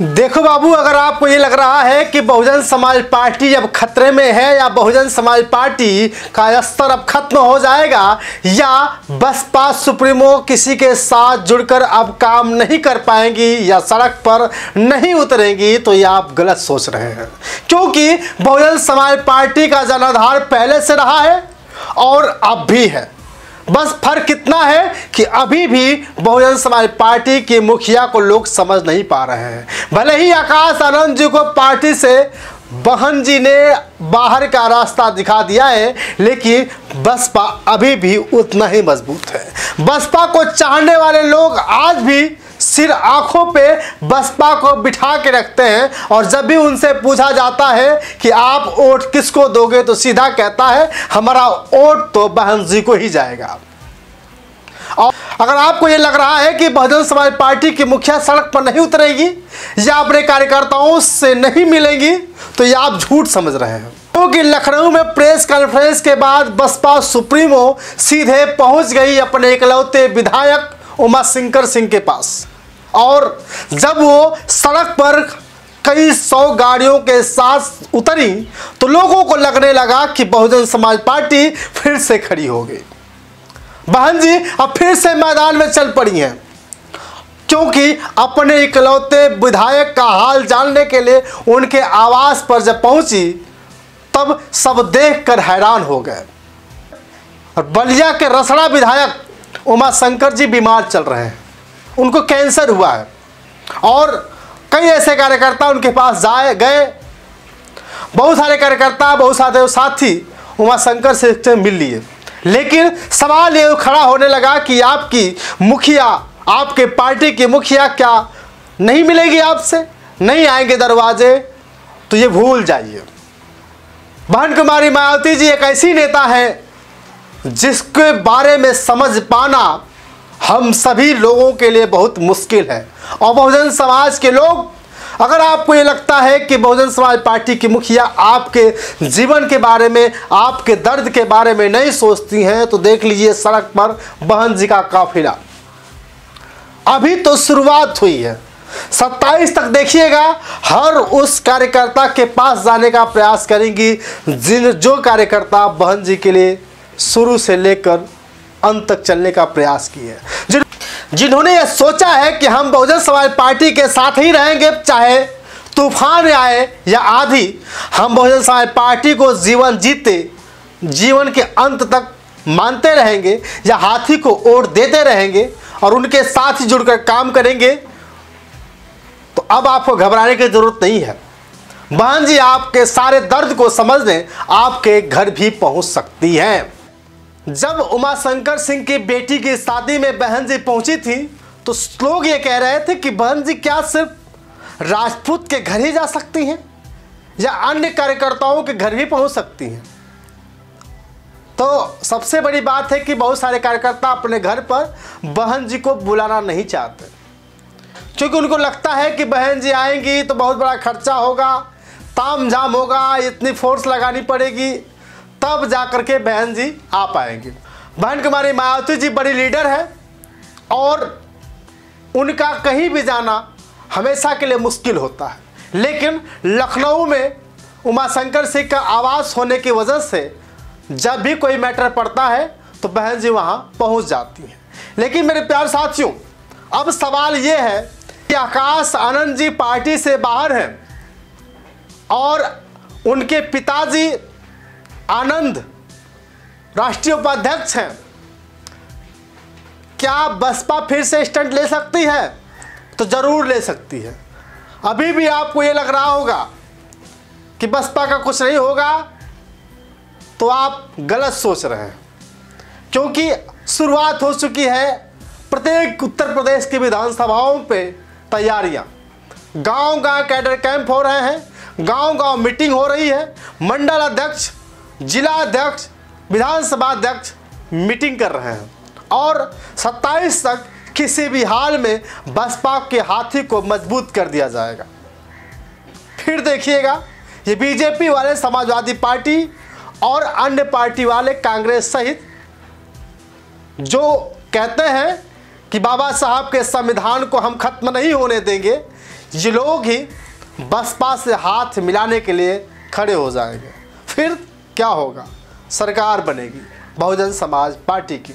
देखो बाबू, अगर आपको ये लग रहा है कि बहुजन समाज पार्टी अब खतरे में है या बहुजन समाज पार्टी का स्तर अब खत्म हो जाएगा या बसपा सुप्रीमो किसी के साथ जुड़कर अब काम नहीं कर पाएंगी या सड़क पर नहीं उतरेंगी, तो ये आप गलत सोच रहे हैं। क्योंकि बहुजन समाज पार्टी का जनाधार पहले से रहा है और अब भी है। बस फर्क कितना है कि अभी भी बहुजन समाज पार्टी के मुखिया को लोग समझ नहीं पा रहे हैं। भले ही आकाश आनंद जी को पार्टी से बहन जी ने बाहर का रास्ता दिखा दिया है, लेकिन बसपा अभी भी उतना ही मजबूत है। बसपा को चाहने वाले लोग आज भी सिर आंखों पे बसपा को बिठा के रखते हैं और जब भी उनसे पूछा जाता है कि आप वोट किसको दोगे, तो सीधा कहता है हमारा वोट तो बहन जी को ही जाएगा। और अगर आपको ये लग रहा है कि बहुजन समाज पार्टी की मुखिया सड़क पर नहीं उतरेगी या अपने कार्यकर्ताओं से नहीं मिलेंगी, तो ये आप झूठ समझ रहे हैं। क्योंकि लखनऊ में प्रेस कॉन्फ्रेंस के बाद बसपा सुप्रीमो सीधे पहुंच गई अपने इकलौते विधायक उमाशंकर सिंह के पास, और जब वो सड़क पर कई 100 गाड़ियों के साथ उतरी तो लोगों को लगने लगा कि बहुजन समाज पार्टी फिर से खड़ी हो गई। बहन जी अब फिर से मैदान में चल पड़ी हैं, क्योंकि अपने इकलौते विधायक का हाल जानने के लिए उनके आवास पर जब पहुंची तब सब देखकर हैरान हो गए। और बलिया के रसड़ा विधायक उमाशंकर जी बीमार चल रहे हैं, उनको कैंसर हुआ है और कई ऐसे कार्यकर्ता उनके पास गए। बहुत सारे कार्यकर्ता, बहुत सारे साथी उमाशंकर से मिल लिए, लेकिन सवाल ये खड़ा होने लगा कि आपकी मुखिया, आपके पार्टी की मुखिया क्या नहीं मिलेगी आपसे, नहीं आएंगे दरवाजे, तो ये भूल जाइए। बहन कुमारी मायावती जी एक ऐसी नेता है जिसके बारे में समझ पाना हम सभी लोगों के लिए बहुत मुश्किल है। और बहुजन समाज के लोग, अगर आपको ये लगता है कि बहुजन समाज पार्टी की मुखिया आपके जीवन के बारे में, आपके दर्द के बारे में नहीं सोचती हैं, तो देख लीजिए सड़क पर बहन जी का काफिला अभी तो शुरुआत हुई है। 27 तक देखिएगा, हर उस कार्यकर्ता के पास जाने का प्रयास करेंगी जो कार्यकर्ता बहन जी के लिए शुरू से लेकर अंत तक चलने का प्रयास किए, जिन्होंने यह सोचा है कि हम बहुजन समाज पार्टी के साथ ही रहेंगे, चाहे तूफान आए या आंधी, हम बहुजन समाज पार्टी को जीवन जीते, जीवन के अंत तक मानते रहेंगे या हाथी को वोट देते रहेंगे और उनके साथ ही जुड़कर काम करेंगे, तो अब आपको घबराने की जरूरत नहीं है। बहन जी आपके सारे दर्द को समझने आपके घर भी पहुंच सकती हैं। जब उमाशंकर सिंह की बेटी की शादी में बहन जी पहुंची थी तो लोग ये कह रहे थे कि बहन जी क्या सिर्फ राजपूत के घर ही जा सकती हैं या अन्य कार्यकर्ताओं के घर भी पहुंच सकती हैं। तो सबसे बड़ी बात है कि बहुत सारे कार्यकर्ता अपने घर पर बहन जी को बुलाना नहीं चाहते, क्योंकि उनको लगता है कि बहन जी आएंगी तो बहुत बड़ा खर्चा होगा, ताम झाम होगा, इतनी फोर्स लगानी पड़ेगी, तब जाकर के बहन जी आ पाएंगी। बहन कुमारी मायावती जी बड़ी लीडर है और उनका कहीं भी जाना हमेशा के लिए मुश्किल होता है, लेकिन लखनऊ में उमाशंकर सिंह का आवास होने की वजह से जब भी कोई मैटर पड़ता है तो बहन जी वहां पहुंच जाती हैं। लेकिन मेरे प्यारे साथियों, अब सवाल ये है कि आकाश आनंद जी पार्टी से बाहर हैं और उनके पिताजी आनंद राष्ट्रीय उपाध्यक्ष हैं, क्या बसपा फिर से स्टंट ले सकती है? तो जरूर ले सकती है। अभी भी आपको ये लग रहा होगा कि बसपा का कुछ नहीं होगा, तो आप गलत सोच रहे हैं, क्योंकि शुरुआत हो चुकी है प्रत्येक उत्तर प्रदेश की विधानसभाओं पे तैयारियां। गांव गांव कैडर कैंप हो रहे हैं, गांव गांव मीटिंग हो रही है, मंडल अध्यक्ष, जिला अध्यक्ष, विधानसभा अध्यक्ष मीटिंग कर रहे हैं और 27 तक किसी भी हाल में बसपा के हाथी को मजबूत कर दिया जाएगा। फिर देखिएगा ये बीजेपी वाले, समाजवादी पार्टी और अन्य पार्टी वाले, कांग्रेस सहित, जो कहते हैं कि बाबा साहब के संविधान को हम खत्म नहीं होने देंगे, ये लोग ही बसपा से हाथ मिलाने के लिए खड़े हो जाएंगे। फिर क्या होगा? सरकार बनेगी बहुजन समाज पार्टी की।